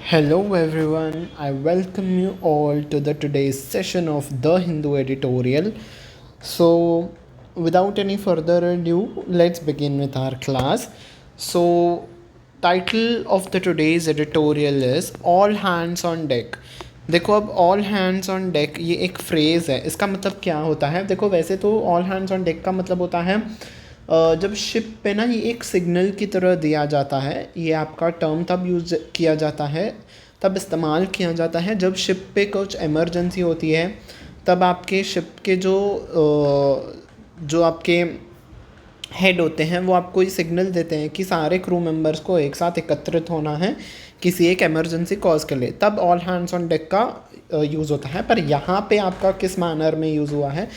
Hello everyone, I welcome you all to the today's session of The Hindu editorial. So, without any further ado, let's begin with our class. So, title of the today's editorial is All Hands on Deck. देखो अब all hands on deck ये एक phrase है, इसका मतलब क्या होता है? देखो वैसे तो ऑल हैंड्स ऑन डेक का मतलब होता है जब शिप पे ना ये एक सिग्नल की तरह दिया जाता है। ये आपका टर्म तब यूज़ किया जाता है, तब इस्तेमाल किया जाता है जब शिप पे कुछ इमरजेंसी होती है। तब आपके शिप के जो आपके हेड होते हैं वो आपको ये सिग्नल देते हैं कि सारे क्रू मेंबर्स को एक साथ एकत्रित होना है किसी एक इमरजेंसी कॉज के लिए, तब ऑल हैंड्स ऑन डेक का यूज़ होता है। पर यहाँ पे आपका किस मैनर में यूज़ हुआ है,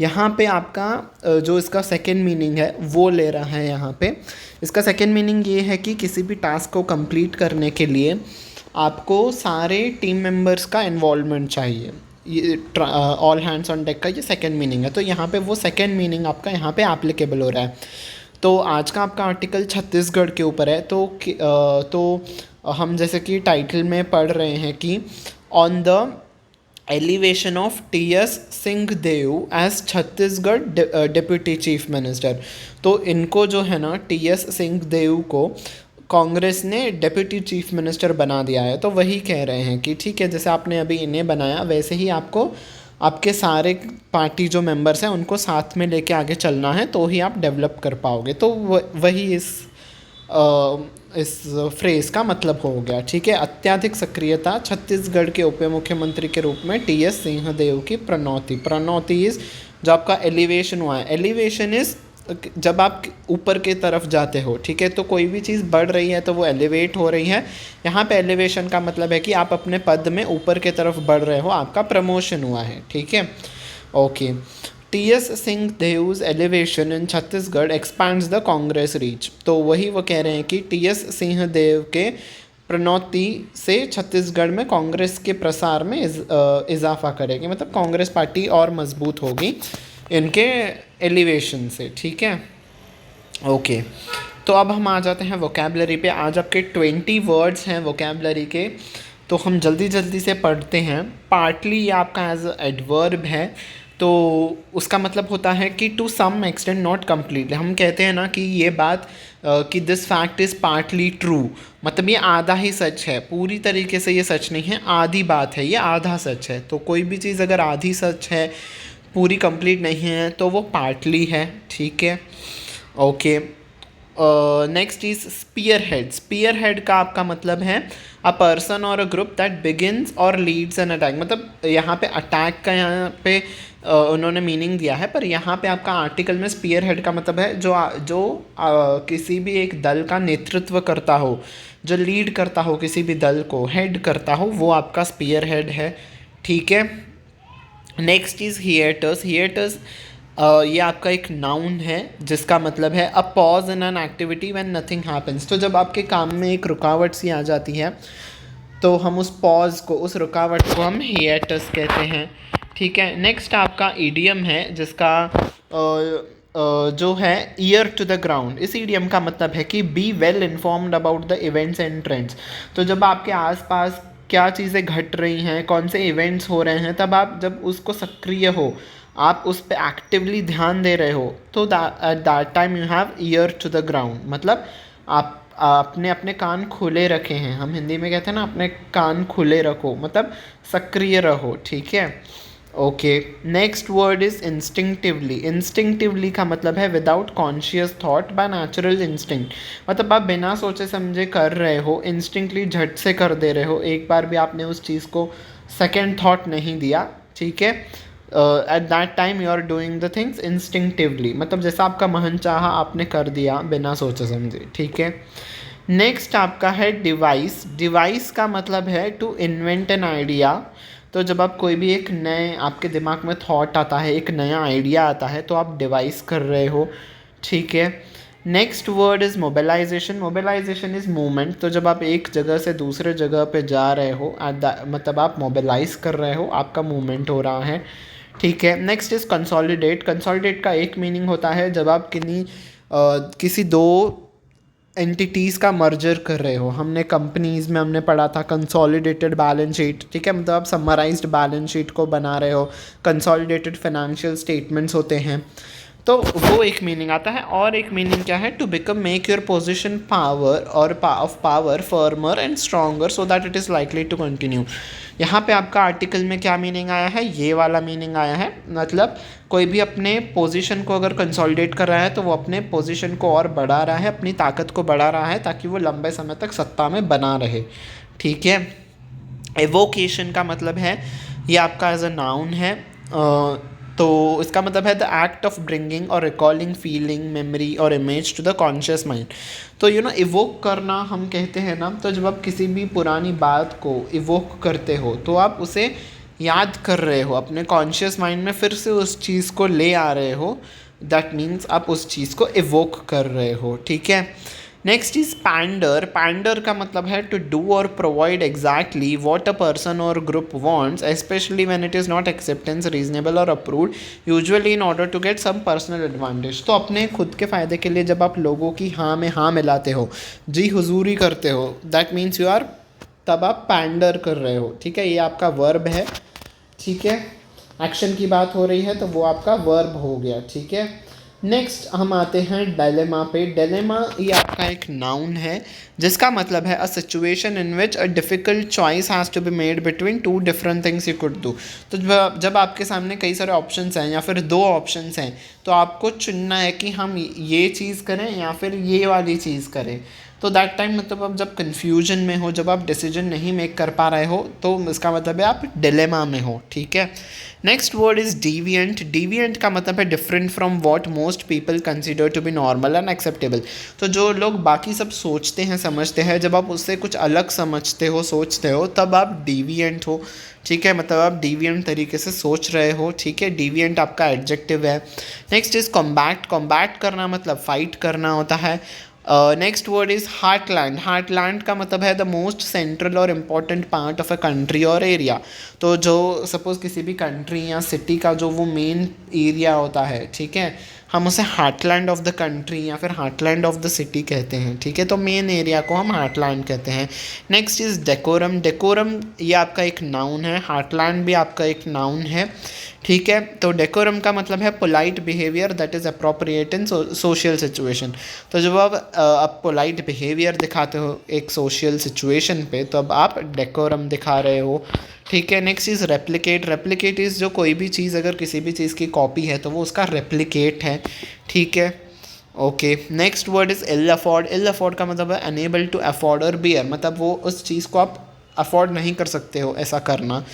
यहाँ पे आपका जो इसका सेकंड मीनिंग है वो ले रहा है। यहाँ पे इसका सेकंड मीनिंग ये है कि किसी भी टास्क को कंप्लीट करने के लिए आपको सारे टीम मेंबर्स का इन्वॉल्वमेंट चाहिए। ये ऑल हैंड्स ऑन डेक का ये सेकंड मीनिंग है, तो यहाँ पे वो सेकंड मीनिंग आपका यहाँ पे एप्लीकेबल हो रहा है। तो आज का आपका आर्टिकल छत्तीसगढ़ के ऊपर है। तो हम जैसे कि टाइटल में पढ़ रहे हैं कि on the elevation of T S. Singhdeo as Chhattisgarh deputy chief minister. तो इनको जो है ना टी.एस. सिंहदेव को कांग्रेस ने डिप्यूटी चीफ मिनिस्टर बना दिया है। तो वही कह रहे हैं कि ठीक है, जैसे आपने अभी इन्हें बनाया वैसे ही आपको आपके सारे पार्टी जो मेंबर्स हैं उनको साथ में लेके आगे चलना है, तो ही आप डेवलप कर पाओगे। तो वही इस फ्रेज़ का मतलब हो गया। ठीक है, अत्यधिक सक्रियता छत्तीसगढ़ के उप मुख्यमंत्री के रूप में टी.एस. सिंहदेव की प्रणौती इज़ जो आपका एलिवेशन हुआ है। एलिवेशन इज़ जब आप ऊपर की तरफ जाते हो, ठीक है, तो कोई भी चीज़ बढ़ रही है तो वो एलिवेट हो रही है। यहाँ पे एलिवेशन का मतलब है कि आप अपने पद में ऊपर की तरफ बढ़ रहे हो, आपका प्रमोशन हुआ है। ठीक है, okay. T S. Singhdeo's elevation in Chhattisgarh expands the Congress reach. तो वही वो कह रहे हैं कि टी.एस. सिंहदेव के प्रणौती से छत्तीसगढ़ में कांग्रेस के प्रसार में इजाफा करेगी, मतलब कांग्रेस पार्टी और मजबूत होगी इनके एलिवेशन से। ठीक है, ओके। तो अब हम आ जाते हैं वोकैबलरी पे। आज आपके 20 वर्ड्स हैं वोकैबलरी के, तो हम जल्दी जल्दी से पढ़ते हैं। पार्टली ये आपका एज एडवर्ब है, तो उसका मतलब होता है कि to some extent not completely. हम कहते हैं ना कि ये बात कि this fact is partly true, मतलब ये आधा ही सच है, पूरी तरीके से ये सच नहीं है, आधी बात है, ये आधा सच है। तो कोई भी चीज़ अगर आधी सच है, पूरी कंप्लीट नहीं है, तो वो पार्टली है। ठीक है, okay. Next is spear head. Spear head का आपका मतलब है a person or a group that begins or leads an attack. मतलब यहाँ पे अटैक का यहाँ पे उन्होंने मीनिंग दिया है, पर यहाँ पे आपका आर्टिकल में स्पीयर हेड का मतलब है जो किसी भी एक दल का नेतृत्व करता हो, जो लीड करता हो किसी भी दल को, हेड करता हो, वो आपका स्पीयर हेड है। ठीक है, नेक्स्ट इज हिएटर्स। हिएटर्स ये आपका एक नाउन है जिसका मतलब है a pause in an activity when nothing happens. तो जब आपके काम में एक रुकावट सी आ जाती है तो हम उस पॉज को, उस रुकावट को हम हिएटर्स कहते हैं। ठीक है, नेक्स्ट आपका ईडियम है जिसका जो है ईयर टू द ग्राउंड। इस ईडियम का मतलब है कि be well informed about the events and trends. तो जब आपके आसपास क्या चीज़ें घट रही हैं, कौन से इवेंट्स हो रहे हैं, तब आप जब उसको सक्रिय हो, आप उस पर एक्टिवली ध्यान दे रहे हो, तो at that time you have ear to the ground. मतलब आप आपने अपने कान खुले रखे हैं, हम हिंदी में कहते हैं ना अपने कान खुले रखो, मतलब सक्रिय रहो। ठीक है, okay. Next word is instinctively. Instinctively का मतलब है without conscious thought, by natural instinct. मतलब आप बिना सोचे समझे कर रहे हो, इंस्टिंक्टली झट से कर दे रहे हो, एक बार भी आपने उस चीज़ को सेकेंड थॉट नहीं दिया। ठीक है, at that time you are doing the things instinctively, मतलब जैसा आपका मन चाहा आपने कर दिया बिना सोचे समझे। ठीक है, नेक्स्ट आपका है डिवाइस। डिवाइस का मतलब है टू इन्वेंट एन आइडिया। तो जब आप कोई भी एक नए आपके दिमाग में थॉट आता है, एक नया आइडिया आता है, तो आप डिवाइस कर रहे हो। ठीक है, next word is mobilisation. Mobilisation is movement. तो जब आप एक जगह से दूसरे जगह पे जा रहे हो, मतलब आप मोबिलाइज कर रहे हो, आपका मूवमेंट हो रहा है। ठीक है, नेक्स्ट इज़ कंसोलिडेट। कंसोलिडेट का एक मीनिंग होता है जब आप किसी दो एंटिटीज़ का मर्जर कर रहे हो। हमने कंपनीज़ में हमने पढ़ा था कंसोलिडेटेड बैलेंस शीट, ठीक है, मतलब आप समराइज्ड बैलेंस शीट को बना रहे हो, कंसोलिडेटेड फाइनेंशियल स्टेटमेंट्स होते हैं, तो वो एक मीनिंग आता है। और एक मीनिंग क्या है, to become make your position power or of power firmer and stronger so that it is likely to continue. यहाँ पे आपका आर्टिकल में क्या मीनिंग आया है, ये वाला मीनिंग आया है, मतलब कोई भी अपने पोजीशन को अगर कंसोलिडेट कर रहा है तो वो अपने पोजीशन को और बढ़ा रहा है, अपनी ताकत को बढ़ा रहा है ताकि वो लंबे समय तक सत्ता में बना रहे, ठीक है। एवोकेशन का मतलब है, ये आपका एज अ नाउन है, तो इसका मतलब है the act of bringing or recalling feeling memory or image to the conscious mind. तो इवोक करना हम कहते हैं ना, तो जब आप किसी भी पुरानी बात को इवोक करते हो तो आप उसे याद कर रहे हो, अपने कॉन्शियस माइंड में फिर से उस चीज़ को ले आ रहे हो, दैट मीन्स आप उस चीज़ को इवोक कर रहे हो, ठीक है। Next is pander. पैंडर का मतलब है to do or provide exactly what a person or group wants especially when it is not acceptance reasonable or approved usually in order to get some personal advantage. तो अपने खुद के फ़ायदे के लिए जब आप लोगों की हाँ में हाँ मिलाते हो, जी हुजूरी करते हो, दैट मीन्स यू आर, तब आप पैंडर कर रहे हो, ठीक है। ये आपका वर्ब है, ठीक है, एक्शन की बात हो रही है तो वो आपका वर्ब हो गया, ठीक है। नेक्स्ट हम आते हैं डायलेमा पे। डायलेमा ये आपका एक नाउन है जिसका मतलब है a situation in which a difficult choice has to be made between two different things you could do. तो जब आपके सामने कई सारे ऑप्शंस हैं या फिर दो ऑप्शंस हैं तो आपको चुनना है कि हम ये चीज़ करें या फिर ये वाली चीज़ करें। तो दैट टाइम मतलब आप जब कन्फ्यूजन में हो, जब आप डिसीजन नहीं मेक कर पा रहे हो, तो इसका मतलब है आप डिलेमा में हो, ठीक है। Next word is deviant. Deviant का मतलब है different from what most people consider to be normal and acceptable. तो जो लोग बाकी सब सोचते हैं समझते हैं, जब आप उससे कुछ अलग समझते हो सोचते हो तब आप डिविएंट हो, ठीक है, मतलब आप डिविएंट तरीके से सोच रहे हो, ठीक है। डिविएंट आपका एडजेक्टिव है। Next is combat. कॉम्बैट करना मतलब फाइट करना होता है। Next word is heartland. Heartland का मतलब है द मोस्ट सेंट्रल और important part of a country और एरिया। तो जो सपोज़ किसी भी कंट्री या सिटी का जो वो मेन एरिया होता है, ठीक है, हम उसे हार्टलैंड ऑफ द कंट्री या फिर हार्टलैंड ऑफ द सिटी कहते हैं, ठीक है। तो मेन एरिया को हम हार्टलैंड कहते हैं। Next is decorum. डेकोरम ये आपका एक नाउन है, हार्टलैंड भी आपका एक नाउन है, ठीक है। तो डेकोरम का मतलब है polite behaviour that is appropriate in social situation. तो जब आप पोलाइट बिहेवियर दिखाते हो एक सोशल सिचुएशन पे तो अब आप डेकोरम दिखा रहे हो, ठीक है। Next is replicate. Replicate is जो कोई भी चीज़ अगर किसी भी चीज़ की कॉपी है तो वो उसका रेप्लिकेट है, ठीक है, okay. Next word is ill afford. Ill afford का मतलब है unable to afford or bear, मतलब वो उस चीज़ को आप अफोर्ड नहीं कर सकते हो ऐसा करना,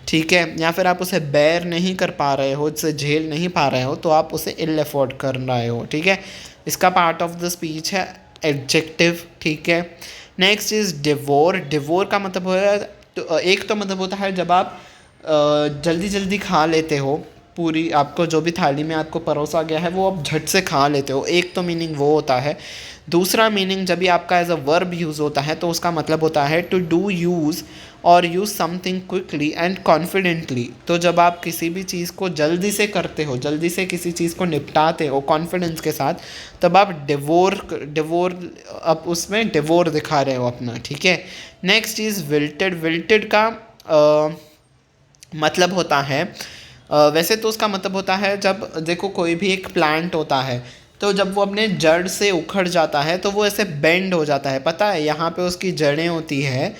ठीक है, या फिर आप उसे बेयर नहीं कर पा रहे हो, उससे झेल नहीं पा रहे हो तो आप उसे इल अफोर्ड कर रहे हो, ठीक है। इसका पार्ट ऑफ द स्पीच है एडजेक्टिव, ठीक है। Next is devour. डिवोर का मतलब है तो एक तो मतलब होता है जब आप जल्दी जल्दी खा लेते हो, पूरी आपको जो भी थाली में आपको परोसा गया है वो आप झट से खा लेते हो, एक तो मीनिंग वो होता है। दूसरा मीनिंग जब भी आपका एज अ वर्ब यूज़ होता है तो उसका मतलब होता है टू डू यूज़ और use something quickly and confidently. तो जब आप किसी भी चीज़ को जल्दी से करते हो, जल्दी से किसी चीज़ को निपटाते हो कॉन्फिडेंस के साथ, तब आप डिवोर आप उसमें डिवोर दिखा रहे हो अपना, ठीक है। Next is wilted. विल्टेड का मतलब होता है वैसे तो उसका मतलब होता है जब देखो कोई भी एक प्लांट होता है तो जब वो अपने जड़ से उखड़ जाता है तो वो ऐसे बेंड हो जाता है, पता है, यहाँ पे उसकी जड़ें होती है,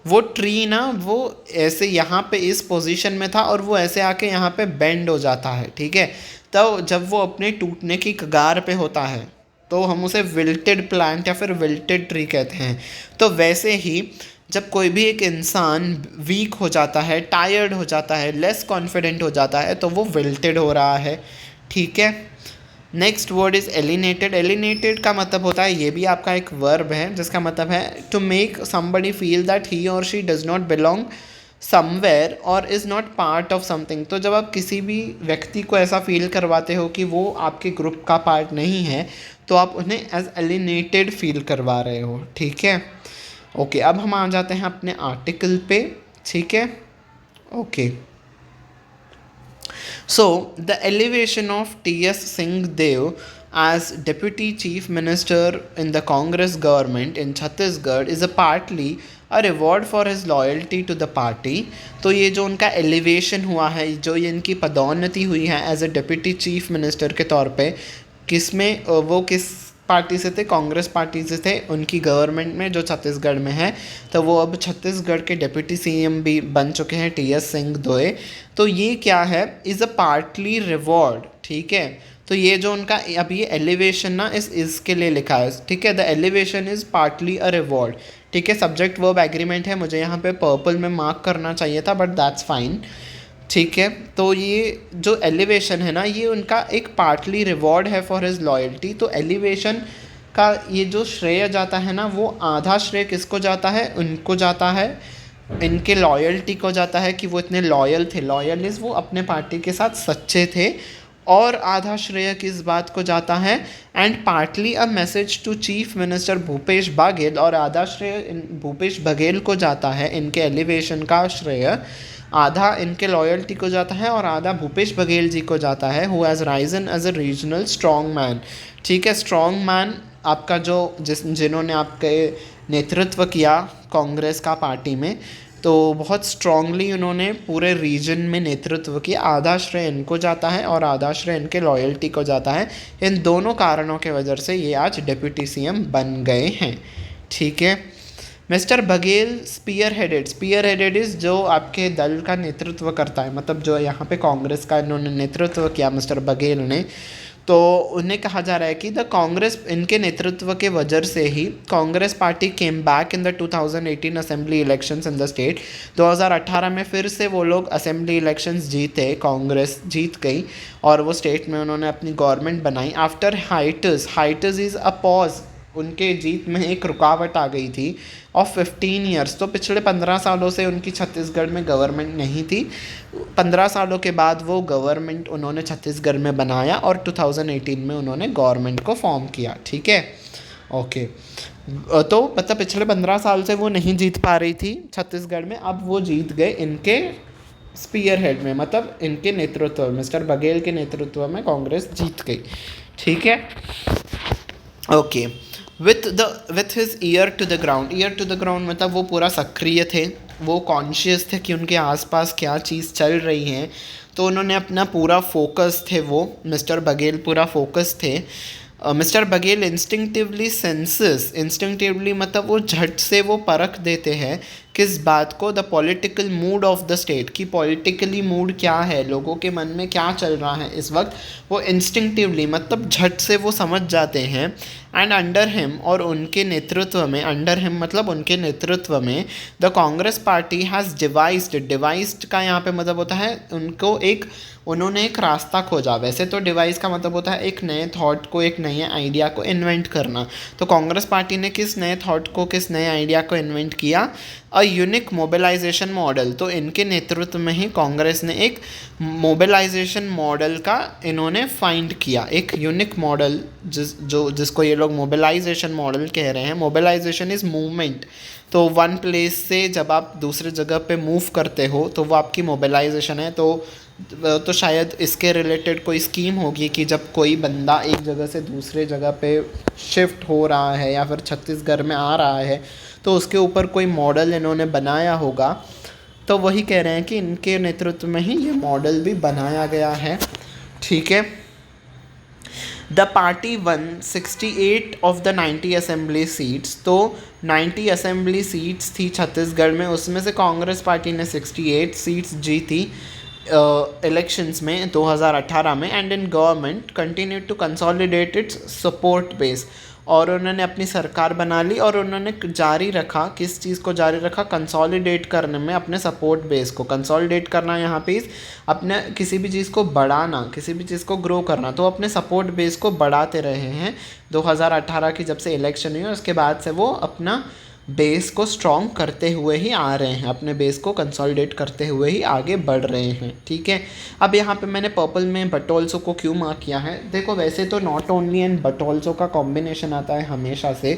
वो ट्री ना वो ऐसे यहाँ पे इस पोजीशन में था और वो ऐसे आके यहाँ पे बेंड हो जाता है, ठीक है। तो जब वो अपने टूटने की कगार पे होता है तो हम उसे विल्टेड प्लांट या फिर विल्टेड ट्री कहते हैं। तो वैसे ही जब कोई भी एक इंसान वीक हो जाता है, टायर्ड हो जाता है, लेस कॉन्फिडेंट हो जाता है तो वो विल्टेड हो रहा है, ठीक है। Next word is alienated. Alienated का मतलब होता है, ये भी आपका एक वर्ब है जिसका मतलब है to make somebody feel that he or she does not belong somewhere or is not part of something. तो जब आप किसी भी व्यक्ति को ऐसा फील करवाते हो कि वो आपके ग्रुप का पार्ट नहीं है तो आप उन्हें एज एलिनेटेड फील करवा रहे हो, ठीक है, ओके। अब हम आ जाते हैं अपने आर्टिकल पे, ठीक है, okay. So, the elevation of T.S. Singh Dev as deputy chief minister in the Congress government in Chhattisgarh is a partly a reward for his loyalty to the party। तो ये जो उनका एलिवेशन हुआ है, जो ये इनकी पदोन्नति हुई है as a deputy chief minister के तौर पे, किसमें वो किस पार्टी से थे? कांग्रेस पार्टी से थे उनकी गवर्नमेंट में जो छत्तीसगढ़ में है। तो वो अब छत्तीसगढ़ के डिप्टी सीएम भी बन चुके हैं, टीएस सिंहदेव। तो ये क्या है? इज़ अ पार्टली रिवॉर्ड, ठीक है। तो ये जो उनका अब ये एलिवेशन ना इसके लिए लिखा है, ठीक है। The elevation is partly a reward, ठीक है। सब्जेक्ट वर्ब एग्रीमेंट है, मुझे यहाँ पे पर्पल में मार्क करना चाहिए था, बट दैट्स फाइन, ठीक है। तो ये जो एलिवेशन है ना, ये उनका एक पार्टली रिवॉर्ड है फॉर हिज लॉयल्टी। तो एलिवेशन का ये जो श्रेय जाता है ना, वो आधा श्रेय किसको जाता है? उनको जाता है, इनके लॉयल्टी को जाता है कि वो इतने लॉयल थे। लॉयल इज़ वो अपने पार्टी के साथ सच्चे थे। और आधा श्रेय किस बात को जाता है? And partly a message to chief minister Bhupesh Baghel, और आधा श्रेय भूपेश बघेल को जाता है। इनके एलिवेशन का श्रेय आधा इनके लॉयल्टी को जाता है और आधा भूपेश बघेल जी को जाता है, who has risen as a regional strong man, ठीक है। स्ट्रॉन्ग मैन आपका जो जिन्होंने आपके नेतृत्व किया कांग्रेस का पार्टी में, तो बहुत स्ट्रांगली उन्होंने पूरे रीजन में नेतृत्व किया। आधा श्रेय इनको जाता है और आधा श्रेय इनके लॉयल्टी को जाता है। इन दोनों कारणों के वजह से ये आज डिप्टी सीएम बन गए हैं, ठीक है। Mister Baghel spear headed is जो आपके दल का नेतृत्व करता है, मतलब जो यहाँ पे कांग्रेस का इन्होंने नेतृत्व किया मिस्टर बघेल ने। तो उन्हें कहा जा रहा है कि द कांग्रेस, इनके नेतृत्व के वजह से ही Congress party came back in the 2018 assembly elections in the state. 2018 में फिर से वो लोग असेंबली इलेक्शंस जीते, कांग्रेस जीत गई और वो स्टेट में उन्होंने अपनी गवर्नमेंट बनाई। After hiatus is a pause, उनके जीत में एक रुकावट आ गई थी ऑफ 15 ईयर्स। तो पिछले 15 सालों से उनकी छत्तीसगढ़ में गवर्नमेंट नहीं थी। 15 सालों के बाद वो गवर्नमेंट उन्होंने छत्तीसगढ़ में बनाया और 2018 में उन्होंने गवर्नमेंट को फॉर्म किया, ठीक है। ओके, तो मतलब पिछले 15 साल से वो नहीं जीत पा रही थी छत्तीसगढ़ में, अब वो जीत गए इनके स्पीयर हेड में, मतलब इनके नेतृत्व, मिस्टर बघेल के नेतृत्व में कांग्रेस जीत गई, ठीक है। Okay, with his ear to the ground मतलब वो पूरा सक्रिय थे, वो कॉन्शियस थे कि उनके आसपास क्या चीज़ चल रही है। तो उन्होंने अपना पूरा फोकस थे, वो मिस्टर बघेल पूरा फोकस थे। मिस्टर बघेल इंस्टिंक्टिवली मतलब वो झट से वो परख देते हैं किस बात को? The political mood off the state, की पॉलिटिकली मूड क्या है, लोगों के मन में क्या चल रहा है इस वक्त, वो इंस्टिंक्टिवली मतलब झट से वो समझ जाते हैं। एंड अंडर हिम, और उनके नेतृत्व में, अंडर हिम मतलब उनके नेतृत्व में, the Congress party has devised का यहाँ पे मतलब होता है उनको उन्होंने एक रास्ता खोजा। वैसे तो डिवाइस का मतलब होता है एक नए थॉट को, एक नए आइडिया को इन्वेंट करना। तो कांग्रेस पार्टी ने किस नए थॉट को, किस नए आइडिया को इन्वेंट किया? A unique mobilisation model. तो इनके नेतृत्व में ही कांग्रेस ने एक मोबिलाइजेशन मॉडल का इन्होंने फाइंड किया, एक यूनिक मॉडल जिसको ये लोग मोबिलाइजेशन मॉडल कह रहे हैं। मोबिलाइजेशन इज़ मूवमेंट, तो वन प्लेस से जब आप दूसरे जगह पे मूव करते हो तो वो आपकी मोबिलाइजेशन है। तो शायद इसके रिलेटेड कोई स्कीम होगी कि जब कोई बंदा एक जगह से दूसरे जगह पे शिफ्ट हो रहा है या फिर छत्तीसगढ़ में आ रहा है तो उसके ऊपर कोई मॉडल इन्होंने बनाया होगा। तो वही कह रहे हैं कि इनके नेतृत्व में ही ये मॉडल भी बनाया गया है, ठीक है। The party one 68 of the 90 assembly seats. तो 90 असेंबली सीट्स थी छत्तीसगढ़ में, उसमें से कांग्रेस पार्टी ने 68 सीट्स जीती इलेक्शंस में 2018 में। And in government continue to consolidate its support base, और उन्होंने अपनी सरकार बना ली और उन्होंने जारी रखा, किस चीज़ को जारी रखा? कंसोलिडेट करने में अपने सपोर्ट बेस को। कंसोलिडेट करना यहाँ पे अपने किसी भी चीज़ को बढ़ाना, किसी भी चीज़ को ग्रो करना। तो अपने सपोर्ट बेस को बढ़ाते रहे हैं 2018 की जब से इलेक्शन हुई, उसके बाद से वो अपना बेस को स्ट्रॉन्ग करते हुए ही आ रहे हैं, अपने बेस को कंसोलिडेट करते हुए ही आगे बढ़ रहे हैं, ठीक है। अब यहाँ पे मैंने पर्पल में बट ऑल्सो को क्यों मार्क किया है? देखो वैसे तो not only and but also का कॉम्बिनेशन आता है हमेशा से,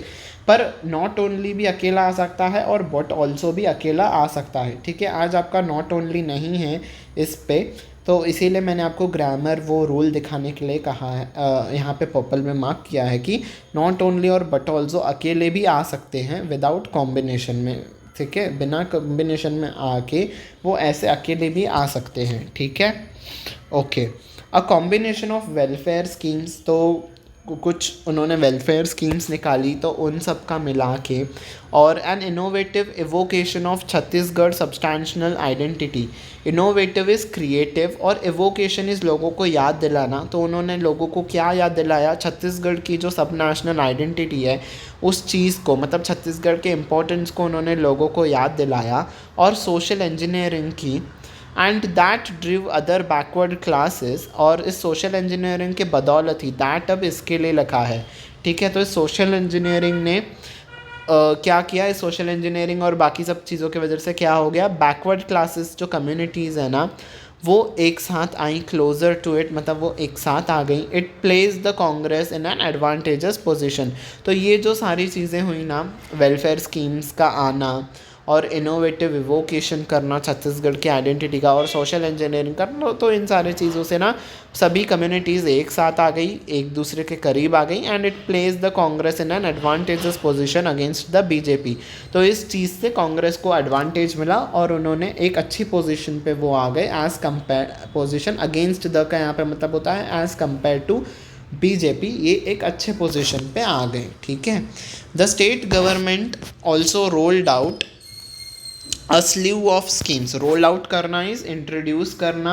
पर नॉट ओनली भी अकेला आ सकता है और बट ऑल्सो भी अकेला आ सकता है, ठीक है। आज आपका नॉट ओनली नहीं है इस पे, तो इसीलिए मैंने आपको ग्रामर वो रूल दिखाने के लिए कहा है, यहाँ पे पर्पल में मार्क किया है कि नॉट ओनली और बट ऑल्सो अकेले भी आ सकते हैं विदाउट कॉम्बिनेशन में, ठीक है, बिना कॉम्बिनेशन में आके वो ऐसे अकेले भी आ सकते हैं, ठीक है। Okay, a combination of welfare schemes, तो कुछ उन्होंने वेलफेयर स्कीम्स निकाली तो उन सब का मिला के, और an innovative evocation of Chhattisgarh substantial identity. Innovative is creative और इवोकेशन इज़ लोगों को याद दिलाना। तो उन्होंने लोगों को क्या याद दिलाया, छत्तीसगढ़ की जो सब नेशनल आइडेंटिटी है उस चीज़ को, मतलब छत्तीसगढ़ के इम्पोर्टेंस को उन्होंने लोगों को याद दिलाया, और सोशल इंजीनियरिंग की, and that drive other backward classes. और इस सोशल इंजीनियरिंग के बदौलत ही, दैट अब इसके लिए लिखा है, ठीक है। तो इस सोशल इंजीनियरिंग ने क्या किया, इस सोशल इंजीनियरिंग और बाकी सब चीज़ों की वजह से क्या हो गया, बैकवर्ड क्लासेस जो कम्युनिटीज़ है ना वो एक साथ आई, क्लोजर टू इट, मतलब वो एक साथ आ गई। It place the Congress in an advantages position. तो ये जो सारी चीज़ें हुई ना, वेलफेयर स्कीम्स का आना और इनोवेटिव इवोकेशन करना छत्तीसगढ़ की आइडेंटिटी का, और सोशल इंजीनियरिंग करना, तो इन सारी चीज़ों से ना सभी कम्युनिटीज़ एक साथ आ गई, एक दूसरे के करीब आ गई, and it place the Congress in an advantages position against the BJP. तो इस चीज़ से कांग्रेस को एडवांटेज मिला और उन्होंने एक अच्छी पोजीशन पे वो आ गए, as compare position against the का यहाँ पे मतलब होता है एज़ कम्पेयर टू बीजेपी, ये एक अच्छे पोजीशन पे आ गए, ठीक है। The state government also rolled out a sleeve of schemes. Roll out करना इज इंट्रोड्यूस करना,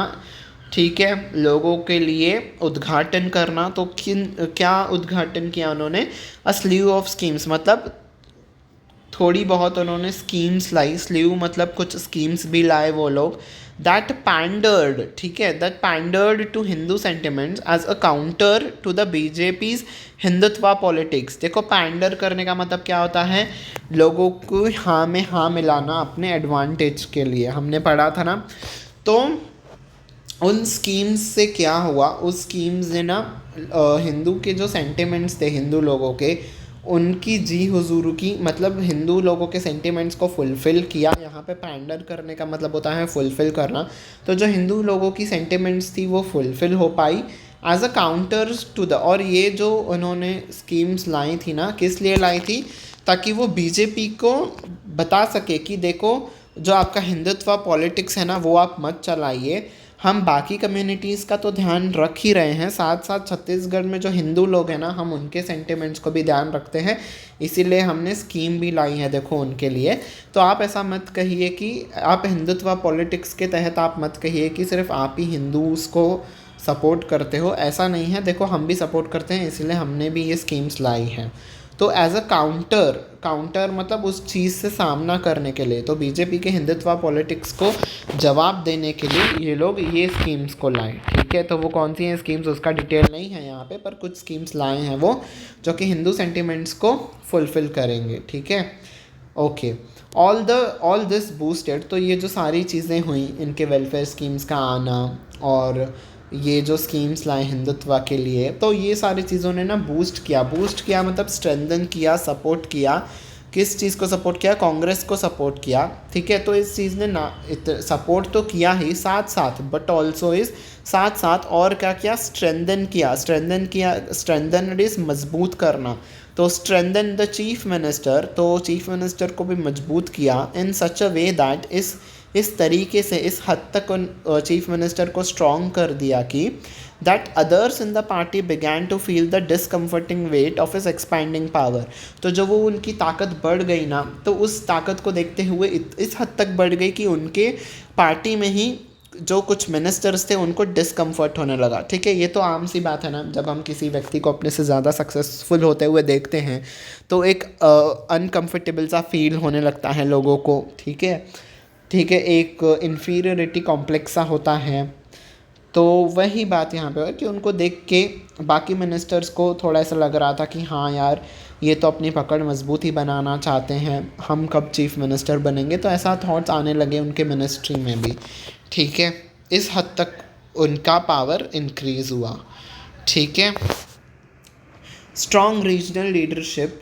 ठीक है, लोगों के लिए उद्घाटन करना। तो क्या उद्घाटन किया उन्होंने, अ स्लीव ऑफ स्कीम्स, मतलब थोड़ी बहुत उन्होंने स्कीम्स लाई, स्लीव मतलब कुछ स्कीम्स भी लाए वो लोग, दैट पैंडर्ड, ठीक है, that pandered to Hindu sentiments as a counter to the BJP's Hindutva politics. देखो पैंडर करने का मतलब क्या होता है, लोगों को हाँ में हाँ मिलाना अपने एडवांटेज के लिए, हमने पढ़ा था ना। तो उन स्कीम्स से क्या हुआ, उस स्कीम्स ने ना हिंदू के जो सेंटिमेंट्स थे हिंदू लोगों के, उनकी जी हुजूर की, मतलब हिंदू लोगों के सेंटिमेंट्स को फुलफ़िल किया। यहाँ पे पैंडर करने का मतलब होता है फुलफ़िल करना। तो जो हिंदू लोगों की सेंटिमेंट्स थी वो फुलफ़िल हो पाई as a counters to the. और ये जो उन्होंने स्कीम्स लाई थी ना, किस लिए लाई थी, ताकि वो बीजेपी को बता सके कि देखो जो आपका हिंदुत्व पॉलिटिक्स है ना वो आप मत चलाइए, हम बाकी कम्युनिटीज़ का तो ध्यान रख ही रहे हैं, साथ साथ छत्तीसगढ़ में जो हिंदू लोग हैं ना हम उनके सेंटिमेंट्स को भी ध्यान रखते हैं, इसीलिए हमने स्कीम भी लाई है देखो उनके लिए। तो आप ऐसा मत कहिए कि आप हिंदुत्व पॉलिटिक्स के तहत आप मत कहिए कि सिर्फ आप ही हिंदूज़ को सपोर्ट करते हो, ऐसा नहीं है, देखो हम भी सपोर्ट करते हैं, इसलिए हमने भी ये स्कीम्स लाई हैं। तो एज अ काउंटर मतलब उस चीज़ से सामना करने के लिए, तो बीजेपी के हिंदुत्व पॉलिटिक्स को जवाब देने के लिए ये लोग ये स्कीम्स को लाए, ठीक है। तो वो कौन सी हैं स्कीम्स उसका डिटेल नहीं है यहाँ पे, पर कुछ स्कीम्स लाए हैं वो जो कि हिंदू सेंटिमेंट्स को फुलफ़िल करेंगे, ठीक है। ओके, ऑल दिस बूस्टेड, तो ये जो सारी चीज़ें हुई, इनके वेलफेयर स्कीम्स का आना और ये जो स्कीम्स लाए हिंदुत्व के लिए, तो ये सारी चीज़ों ने ना बूस्ट किया मतलब स्ट्रेंथन किया, सपोर्ट किया। किस चीज़ को सपोर्ट किया, कांग्रेस को सपोर्ट किया, ठीक है। तो इस चीज़ ने ना सपोर्ट तो किया ही, साथ साथ बट ऑल्सो इस साथ साथ और क्या किया, स्ट्रेंथन इज मजबूत करना। तो स्ट्रेंथन द चीफ मिनिस्टर, तो चीफ मिनिस्टर को भी मजबूत किया इन सच अ वे दैट इस तरीके से, इस हद तक उन चीफ मिनिस्टर को स्ट्रॉन्ग कर दिया कि that others in the party began to feel the discomforting weight of his expanding power. तो जब वो उनकी ताकत बढ़ गई ना, तो उस ताकत को देखते हुए इस हद तक बढ़ गई कि उनके पार्टी में ही जो कुछ मिनिस्टर्स थे उनको डिसकम्फर्ट होने लगा, ठीक है। ये तो आम सी बात है ना, जब हम किसी व्यक्ति को अपने से ज़्यादा सक्सेसफुल होते हुए देखते हैं तो एक अनकम्फर्टेबल सा फील होने लगता है लोगों को, ठीक है, एक इन्फीरियरिटी कॉम्प्लेक्स सा होता है। तो वही बात यहाँ पे है कि उनको देख के बाकी मिनिस्टर्स को थोड़ा ऐसा लग रहा था कि हाँ यार ये तो अपनी पकड़ मजबूत ही बनाना चाहते हैं, हम कब चीफ मिनिस्टर बनेंगे, तो ऐसा थॉट्स आने लगे उनके मिनिस्ट्री में भी, ठीक है। इस हद तक उनका पावर इंक्रीज़ हुआ, ठीक है। Strong regional leadership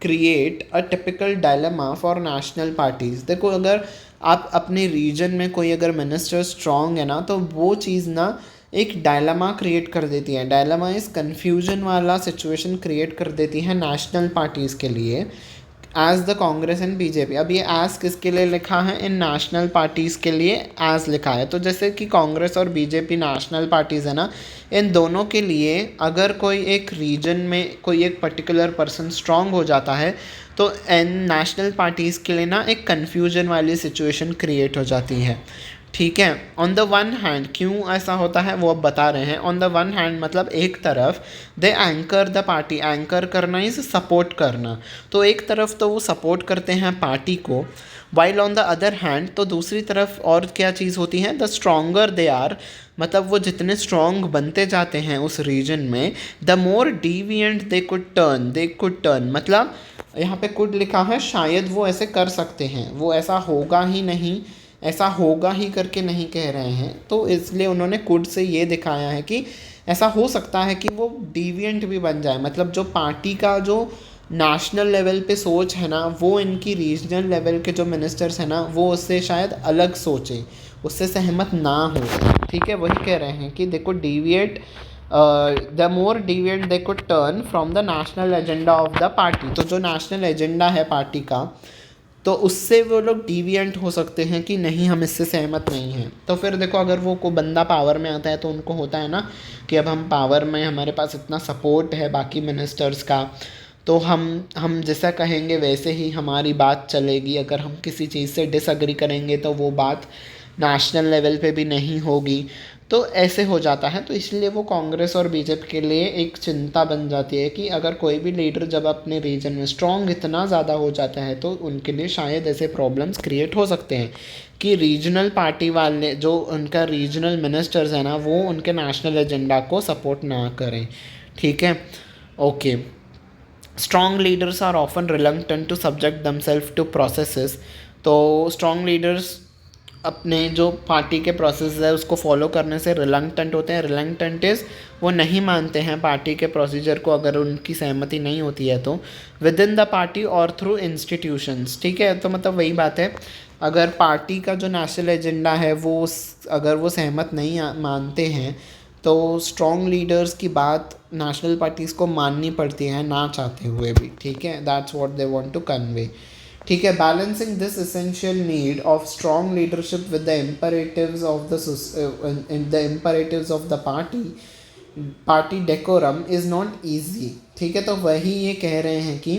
create a typical dilemma for national parties. देखो, अगर आप अपने रीजन में कोई अगर मिनिस्टर स्ट्रांग है ना, तो वो चीज़ ना एक डायलेमा क्रिएट कर देती है। डायलेमा इस कन्फ्यूजन वाला सिचुएशन क्रिएट कर देती है नेशनल पार्टीज़ के लिए, as the Congress and BJP. अब ये एज किसके लिए लिखा है? इन नेशनल पार्टीज़ के लिए एज लिखा है। तो जैसे कि कांग्रेस और बीजेपी नेशनल पार्टीज़ है ना, इन दोनों के लिए अगर कोई एक रीजन में कोई एक पर्टिकुलर पर्सन स्ट्रांग हो जाता है, तो इन नेशनल पार्टीज़ के लिए ना एक कन्फ्यूजन वाली सिचुएशन क्रिएट हो जाती है। ठीक है। ऑन द वन हैंड, क्यों ऐसा होता है वो अब बता रहे हैं। ऑन द वन हैंड मतलब एक तरफ दे एंकर द पार्टी, एंकर करना इज सपोर्ट करना, तो एक तरफ तो वो सपोर्ट करते हैं पार्टी को, while on the other hand तो दूसरी तरफ और क्या चीज़ होती है, द स्ट्रोंगर दे आर, मतलब वो जितने स्ट्रॉन्ग बनते जाते हैं उस रीजन में, the more deviant they could turn, मतलब यहाँ पे कुड लिखा है, शायद वो ऐसे कर सकते हैं, वो ऐसा होगा ही नहीं, ऐसा होगा ही करके नहीं कह रहे हैं, तो इसलिए उन्होंने कुड से ये दिखाया है कि ऐसा हो सकता है कि वो डिविएंट भी बन जाए, मतलब जो पार्टी का जो नेशनल लेवल पे सोच है ना, वो इनकी रीजनल लेवल के जो मिनिस्टर्स हैं ना, वो उससे शायद अलग सोचें, उससे सहमत ना हो। ठीक है, वही कह रहे हैं कि देखो deviate, the more deviate they could turn from the national agenda of the party, तो जो नेशनल एजेंडा है पार्टी का, तो उससे वो लोग डिविएंट हो सकते हैं कि नहीं, हम इससे सहमत नहीं हैं। तो फिर देखो, अगर वो कोई बंदा पावर में आता है तो उनको होता है ना कि अब हम पावर में, हमारे पास इतना सपोर्ट है बाकी मिनिस्टर्स का, तो हम जैसा कहेंगे वैसे ही हमारी बात चलेगी। अगर हम किसी चीज़ से डिसएग्री करेंगे तो वो बात नेशनल लेवल पे भी नहीं होगी, तो ऐसे हो जाता है। तो इसलिए वो कांग्रेस और बीजेपी के लिए एक चिंता बन जाती है कि अगर कोई भी लीडर जब अपने रीजन में स्ट्रॉन्ग इतना ज़्यादा हो जाता है, तो उनके लिए शायद ऐसे प्रॉब्लम्स क्रिएट हो सकते हैं कि रीजनल पार्टी वाले, जो उनका रीजनल मिनिस्टर्स हैं ना, वो उनके नेशनल एजेंडा को सपोर्ट ना करें। ठीक है, okay. Strong leaders are often reluctant to subject themselves to processes, तो स्ट्रॉन्ग लीडर्स अपने जो पार्टी के प्रोसेस है उसको फॉलो करने से रिलक्टेंट होते हैं। रिलक्टेंट इज़ वो नहीं मानते हैं पार्टी के प्रोसीजर को, अगर उनकी सहमति नहीं होती है तो, विद इन द पार्टी और थ्रू इंस्टीट्यूशंस। ठीक है, तो मतलब वही बात है, अगर पार्टी का जो नेशनल एजेंडा है वो अगर वो सहमत नहीं मानते हैं, तो स्ट्रॉन्ग लीडर्स की बात नेशनल पार्टीज़ को माननी पड़ती है ना चाहते हुए भी। ठीक है, that's what they want to convey. ठीक है, balancing this essential need of strong leadership with the imperatives of the party decorum is not easy. ठीक है, तो वही ये कह रहे हैं कि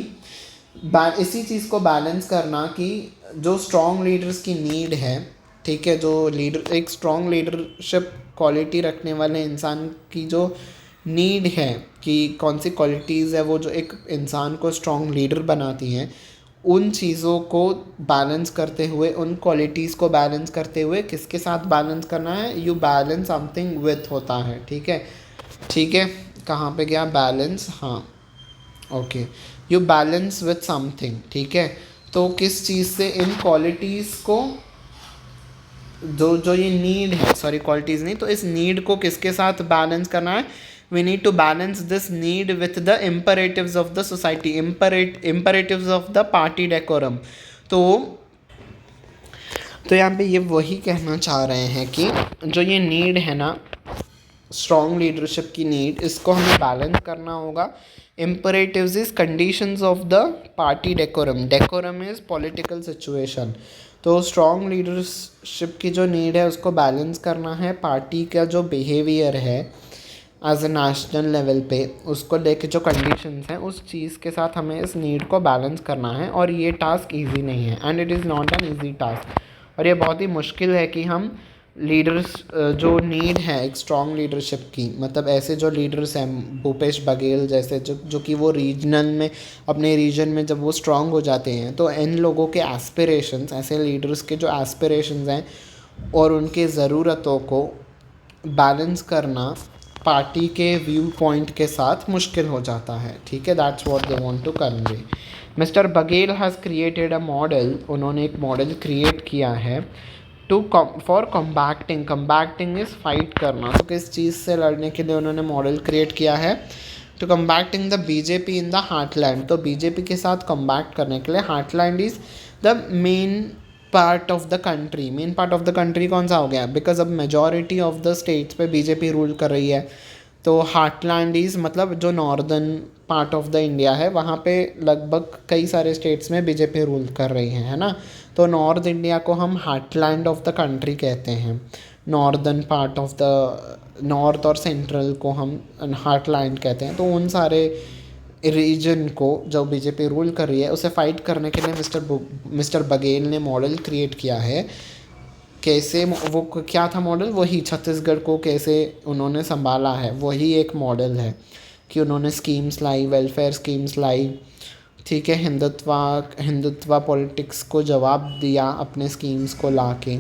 इसी चीज़ को बैलेंस करना कि जो स्ट्रॉन्ग लीडर्स की नीड है, ठीक है, जो लीडर एक स्ट्रॉन्ग लीडरशिप क्वालिटी रखने वाले इंसान की जो नीड है कि कौन सी क्वालिटीज़ है वो जो एक इंसान को स्ट्रॉन्ग लीडर बनाती हैं, उन चीज़ों को बैलेंस करते हुए, उन क्वालिटीज़ को बैलेंस करते हुए किसके साथ बैलेंस करना है, यू बैलेंस समथिंग विथ होता है। ठीक है, ठीक है, कहाँ पे गया बैलेंस, हाँ okay, you balance with something. ठीक है, तो किस चीज़ से इन क्वालिटीज़ को, जो ये नीड है, सॉरी क्वालिटीज़ नहीं, तो इस नीड को किसके साथ बैलेंस करना है, we need to balance this need with the imperatives of the society, imperatives of the party decorum. तो यहाँ पे ये वही कहना चाह रहे हैं कि जो ये नीड है ना, स्ट्रॉन्ग लीडरशिप की नीड, इसको हमें बैलेंस करना होगा। Imperatives is conditions of the party decorum, decorum is political situation. तो स्ट्रॉन्ग लीडरशिप की जो नीड है उसको बैलेंस करना है, पार्टी का जो बिहेवियर है एज ए नेशनल लेवल पे, उसको लेके जो कंडीशंस हैं उस चीज़ के साथ हमें इस नीड को बैलेंस करना है, और ये टास्क इजी नहीं है, and it is not an easy task, और ये बहुत ही मुश्किल है कि हम लीडर्स जो नीड है एक स्ट्रॉन्ग लीडरशिप की, मतलब ऐसे जो लीडर्स हैं भूपेश बघेल जैसे, जो कि वो रीजनल में, अपने रीजन में जब वो स्ट्रॉन्ग हो जाते हैं, तो इन लोगों के एस्पिरेशंस, ऐसे लीडर्स के जो एस्पिरेशंस हैं और उनके ज़रूरतों को बैलेंस करना पार्टी के व्यू पॉइंट के साथ मुश्किल हो जाता है। ठीक है, that's what they want to convey. Mister Baghel has created a model, उन्होंने एक मॉडल क्रिएट किया है फॉर कम्बैक्टिंग इज़ फाइट करना, तो किस चीज़ से लड़ने के लिए उन्होंने मॉडल क्रिएट किया है, to combating the BJP in the heartland, तो बीजेपी के साथ कम्बैक्ट करने के लिए heartland is the main part of the country. Main part of the country कौन सा हो गया, बिकॉज अब मेजॉरिटी ऑफ द स्टेट्स पे बीजेपी रूल कर रही है, तो हार्टलैंड इज़ मतलब जो northern part of the India है वहाँ पे लगभग कई सारे स्टेट्स में बीजेपी रूल कर रही है ना। तो नॉर्थ इंडिया को हम हार्टलैंड ऑफ द कंट्री कहते हैं, northern part of the north और सेंट्रल को हम हार्टलैंड कहते हैं। तो उन सारे रीजन को जो बीजेपी रूल कर रही है उसे फाइट करने के लिए मिस्टर बघेल ने मॉडल क्रिएट किया है। कैसे वो क्या था मॉडल, वही छत्तीसगढ़ को कैसे उन्होंने संभाला है वही एक मॉडल है कि उन्होंने स्कीम्स लाई, वेलफेयर स्कीम्स लाई, ठीक है, हिंदुत्व पॉलिटिक्स को जवाब दिया अपने स्कीम्स को ला के।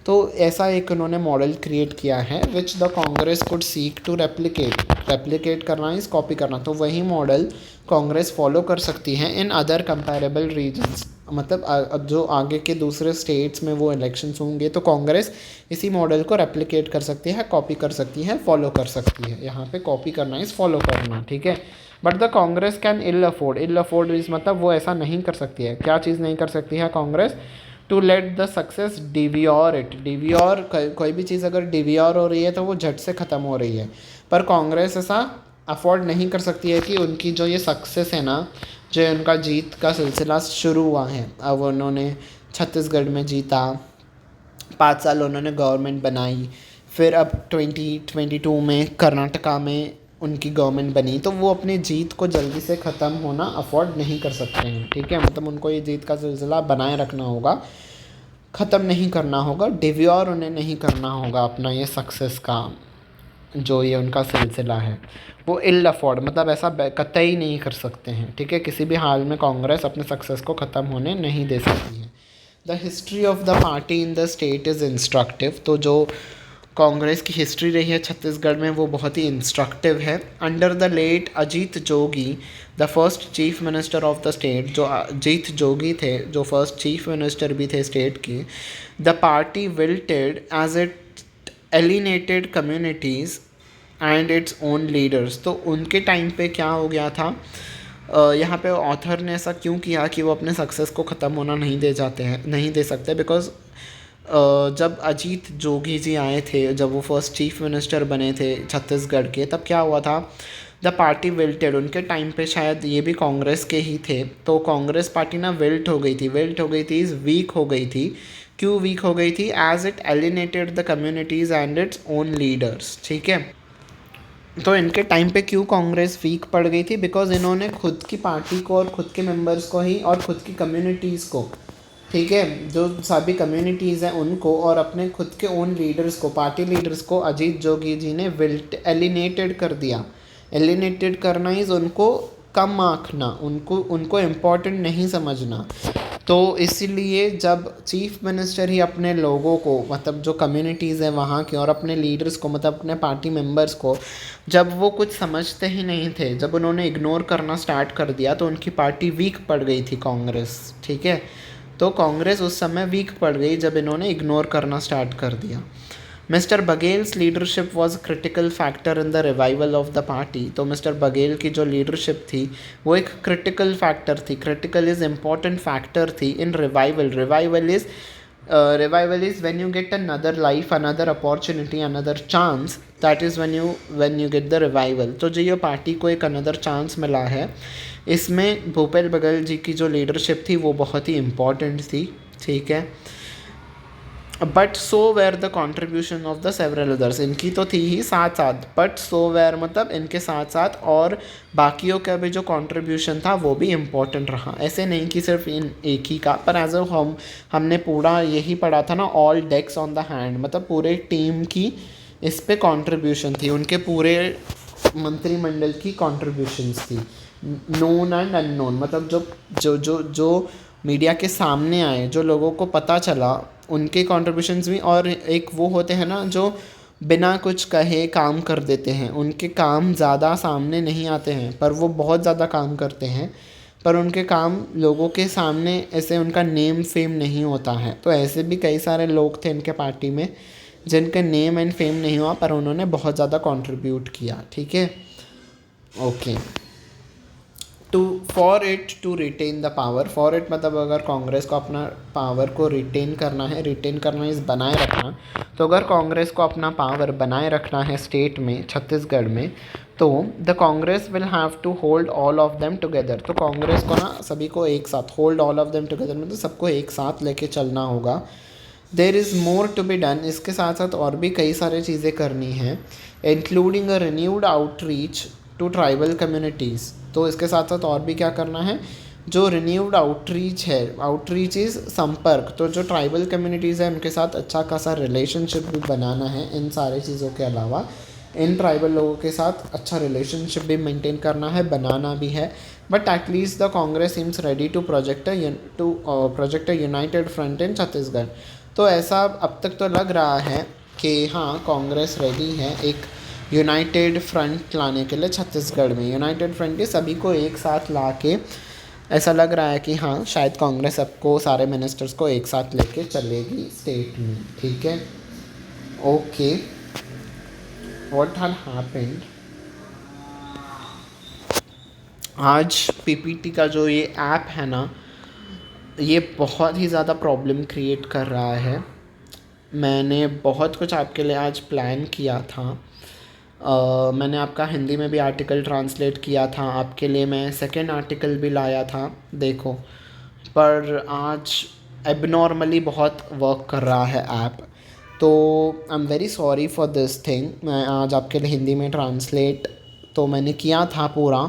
तो ऐसा एक उन्होंने मॉडल क्रिएट किया है which the Congress could seek to replicate करना इज़ कॉपी करना। तो वही मॉडल कांग्रेस फॉलो कर सकती है इन अदर कंपैरेबल रीजन्स, मतलब जो आगे के दूसरे स्टेट्स में वो इलेक्शंस होंगे तो कांग्रेस इसी मॉडल को रेप्लिकेट कर सकती है, कॉपी कर सकती है, फॉलो कर सकती है। यहाँ पे कॉपी करना इज़ फॉलो करना, ठीक है। But the Congress can ill afford is मतलब वो ऐसा नहीं कर सकती है। क्या चीज़ नहीं कर सकती है Congress, to let the success devour it. Devour कोई भी चीज़ अगर डिवियोर हो रही है तो वो झट से ख़त्म हो रही है, पर कांग्रेस ऐसा अफोर्ड नहीं कर सकती है कि उनकी जो ये सक्सेस है ना, जो उनका जीत का सिलसिला शुरू हुआ है, अब उन्होंने छत्तीसगढ़ में जीता, 5 साल उन्होंने गवर्नमेंट बनाई, फिर अब 2022 में कर्नाटका में उनकी गवर्नमेंट बनी, तो वो अपनी जीत को जल्दी से ख़त्म होना अफोर्ड नहीं कर सकते हैं, ठीक है। मतलब उनको ये जीत का सिलसिला बनाए रखना होगा, ख़त्म नहीं करना होगा, डिव्योर उन्हें नहीं करना होगा अपना ये सक्सेस का जो ये उनका सिलसिला है, वो इल अफोर्ड मतलब ऐसा कतई नहीं कर सकते हैं, ठीक है। किसी भी हाल में कांग्रेस अपने सक्सेस को ख़त्म होने नहीं दे सकती है। The history of the party in the state is instructive, तो जो कांग्रेस की हिस्ट्री रही है छत्तीसगढ़ में वो बहुत ही इंस्ट्रक्टिव है। Under the late Ajit Jogi the first chief minister of the state, जो अजीत जोगी थे जो फर्स्ट चीफ मिनिस्टर भी थे स्टेट के, the party wilted as it alienated communities and its own leaders. तो उनके टाइम पे क्या हो गया था, यहाँ पे ऑथर ने ऐसा क्यों किया कि वो अपने सक्सेस को ख़त्म होना नहीं दे सकते, बिकॉज जब अजीत जोगी जी आए थे, जब वो फर्स्ट चीफ मिनिस्टर बने थे छत्तीसगढ़ के, तब क्या हुआ था, द पार्टी विल्टेड, उनके टाइम पे शायद ये भी कांग्रेस के ही थे, तो कांग्रेस पार्टी ना विल्ट हो गई थी इज़ वीक हो गई थी। क्यों वीक हो गई थी, as it alienated the communities and its own leaders, ठीक है। तो इनके टाइम पे क्यों कांग्रेस वीक पड़ गई थी, बिकॉज इन्होंने खुद की पार्टी को और खुद के मेंबर्स को ही और खुद की कम्युनिटीज़ को, ठीक है, जो सभी कम्युनिटीज़ हैं उनको और अपने खुद के ओन लीडर्स को, पार्टी लीडर्स को अजीत जोगी जी ने एलिनेटेड कर दिया। एलिनेटेड करना इज़ उनको कम आंकना, उनको इम्पोर्टेंट नहीं समझना। तो इसीलिए जब चीफ मिनिस्टर ही अपने लोगों को, मतलब जो कम्युनिटीज़ हैं वहाँ के और अपने लीडर्स को, मतलब अपने पार्टी मेंबर्स को, जब वो कुछ समझते ही नहीं थे, जब उन्होंने इग्नोर करना स्टार्ट कर दिया, तो उनकी पार्टी वीक पड़ गई थी कांग्रेस, ठीक है। तो कांग्रेस उस समय वीक पड़ गई जब इन्होंने इग्नोर करना स्टार्ट कर दिया। Mister Baghel's leadership was critical factor in the revival of the party. तो मिस्टर बघेल की जो लीडरशिप थी वो एक क्रिटिकल फैक्टर थी, क्रिटिकल इज़ इम्पॉर्टेंट फैक्टर थी in revival. Revival is when you get another life, another opportunity, another chance, that is when you get the revival. तो जो ये पार्टी को एक अनदर चांस मिला है, इसमें भूपेश बघेल जी की जो लीडरशिप थी वो बहुत ही इम्पॉर्टेंट थी, ठीक है। But so were the contribution of the several others, इनकी तो थी ही साथ साथ, बट सो वेयर मतलब इनके साथ साथ और बाकियों का भी जो कॉन्ट्रीब्यूशन था वो भी इम्पोर्टेंट रहा। ऐसे नहीं कि सिर्फ इन एक ही का, पर एज अ हमने पूरा यही पढ़ा था ना, all decks on the hand, मतलब पूरे टीम की इस पे कॉन्ट्रीब्यूशन थी, उनके पूरे मंत्रिमंडल की कॉन्ट्रीब्यूशंस थी, नोन एंड अननोन, मतलब जो मीडिया के सामने आए, जो लोगों को पता चला, उनके कॉन्ट्रीब्यूशंस भी, और एक वो होते हैं ना जो बिना कुछ कहे काम कर देते हैं, उनके काम ज़्यादा सामने नहीं आते हैं पर वो बहुत ज़्यादा काम करते हैं, पर उनके काम लोगों के सामने ऐसे उनका नेम फेम नहीं होता है। तो ऐसे भी कई सारे लोग थे इनके पार्टी में जिनके नेम एंड फेम नहीं हुआ पर उन्होंने बहुत ज़्यादा कंट्रीब्यूट किया, ठीक है। Okay, to for it to retain the power, for it मतलब अगर कांग्रेस को अपना पावर को रिटेन करना है, रिटेन करना इस बनाए रखना, तो अगर कांग्रेस को अपना पावर बनाए रखना है स्टेट में, छत्तीसगढ़ में, तो the Congress will have to hold all of them together. तो कांग्रेस को ना सभी को एक साथ, hold all of them together मतलब सबको एक साथ लेके चलना होगा। There is more to be done, इसके साथ साथ और भी कई सारी चीज़ें करनी हैं, including a renewed outreach to tribal communities. तो इसके साथ साथ और भी क्या करना है, जो रिन्यूड आउटरीच है, आउटरीच इज़ संपर्क, तो जो ट्राइबल कम्युनिटीज़ है उनके साथ अच्छा खासा रिलेशनशिप भी बनाना है। इन सारी चीज़ों के अलावा इन ट्राइबल लोगों के साथ अच्छा रिलेशनशिप भी मेंटेन करना है, बनाना भी है। But at least the Congress seems ready to project a united front in Chhattisgarh. तो ऐसा अब तक तो लग रहा है कि हाँ, कांग्रेस रेडी है एक यूनाइटेड फ्रंट लाने के लिए छत्तीसगढ़ में। यूनाइटेड फ्रंट के सभी को एक साथ ला के ऐसा लग रहा है कि हाँ, शायद कांग्रेस सबको, सारे मिनिस्टर्स को एक साथ लेके चलेगी स्टेट में। ठीक है, ओके, व्हाट हैड हैपेंड, आज पीपीटी का जो ये ऐप है ना, ये बहुत ही ज़्यादा प्रॉब्लम क्रिएट कर रहा है। मैंने बहुत कुछ आपके लिए आज प्लान किया था। मैंने आपका हिंदी में भी आर्टिकल ट्रांसलेट किया था, आपके लिए मैं सेकंड आर्टिकल भी लाया था, देखो, पर आज एबनॉर्मली बहुत वर्क कर रहा है ऐप। तो I am very sorry for this thing. मैं आज आपके लिए हिंदी में ट्रांसलेट तो मैंने किया था पूरा,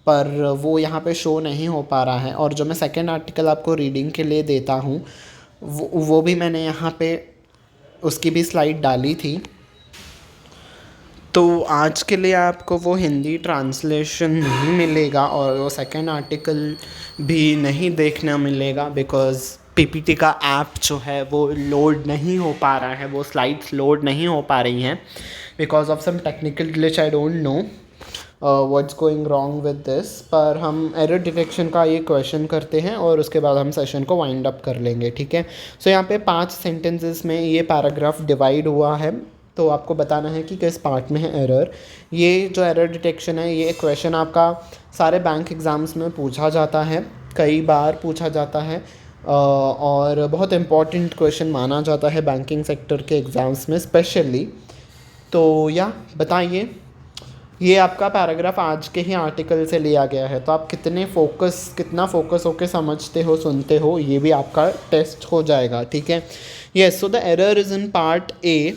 पर वो यहाँ पे शो नहीं हो पा रहा है। और जो मैं सेकंड आर्टिकल आपको रीडिंग के लिए देता हूँ, वो भी मैंने यहाँ पे उसकी भी स्लाइड डाली थी। तो आज के लिए आपको वो हिंदी ट्रांसलेशन नहीं मिलेगा और वो सेकंड आर्टिकल भी नहीं देखना मिलेगा, बिकॉज़ पीपीटी का ऐप जो है वो लोड नहीं हो पा रहा है, वो स्लाइड्स लोड नहीं हो पा रही हैं because of some technical glitch. I don't know what's going wrong with this. पर हम एरर डिटेक्शन का ये क्वेश्चन करते हैं और उसके बाद हम सेशन को वाइंड अप कर लेंगे। ठीक है, सो यहाँ पे 5 सेंटेंसेस में ये पैराग्राफ डिवाइड हुआ है, तो आपको बताना है कि किस पार्ट में है एरर। ये जो एरर डिटेक्शन है, ये क्वेश्चन आपका सारे बैंक एग्ज़ाम्स में पूछा जाता है, कई बार पूछा जाता है, और बहुत इम्पॉर्टेंट क्वेश्चन माना जाता है बैंकिंग सेक्टर के एग्ज़ाम्स में स्पेशली। तो या बताइए, ये आपका पैराग्राफ आज के ही आर्टिकल से लिया गया है, तो आप कितना फोकस होके समझते हो, सुनते हो, ये भी आपका टेस्ट हो जाएगा। ठीक है, yes, so the error is in part A.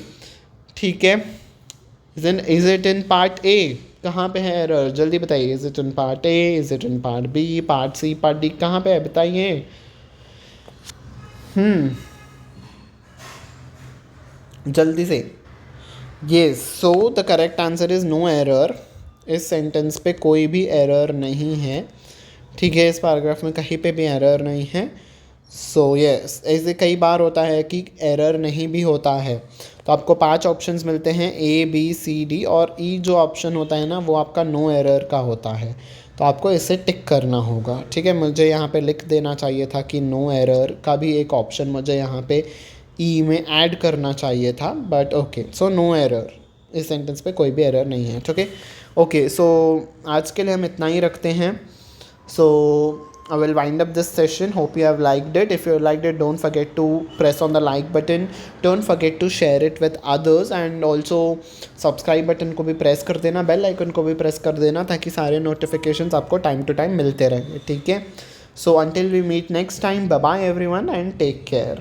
ठीक है, is it in part A? कहाँ पे है एरर, जल्दी बताइए। Is it in part A, is it in part B, part C, part D, कहाँ पे है बताइए। जल्दी से। Yes, so the correct answer is no error. इस सेंटेंस पे कोई भी एरर नहीं है। ठीक है, इस पैराग्राफ में कहीं पे भी एरर नहीं है। सो यस, ऐसे कई बार होता है कि एरर नहीं भी होता है। तो आपको 5 ऑप्शंस मिलते हैं, ए बी सी डी, और ई जो ऑप्शन होता है ना, वो आपका नो एरर का होता है। तो आपको इसे टिक करना होगा। ठीक है, मुझे यहाँ पे लिख देना चाहिए था कि नो एरर का भी एक ऑप्शन मुझे यहाँ पे ई में ऐड करना चाहिए था, but okay, so no error. इस सेंटेंस पे कोई भी एरर नहीं है। ठीक है, ओके, सो आज के लिए हम इतना ही रखते हैं। सो I will wind up this session. Hope you have liked it. If you liked it, don't forget to press on the like button. Don't forget to share it with others, and also subscribe button को भी press कर देना, bell icon को भी press कर देना, ताकि सारे notifications आपको time to time मिलते रहें। ठीक है, so until we meet next time, bye bye everyone and take care.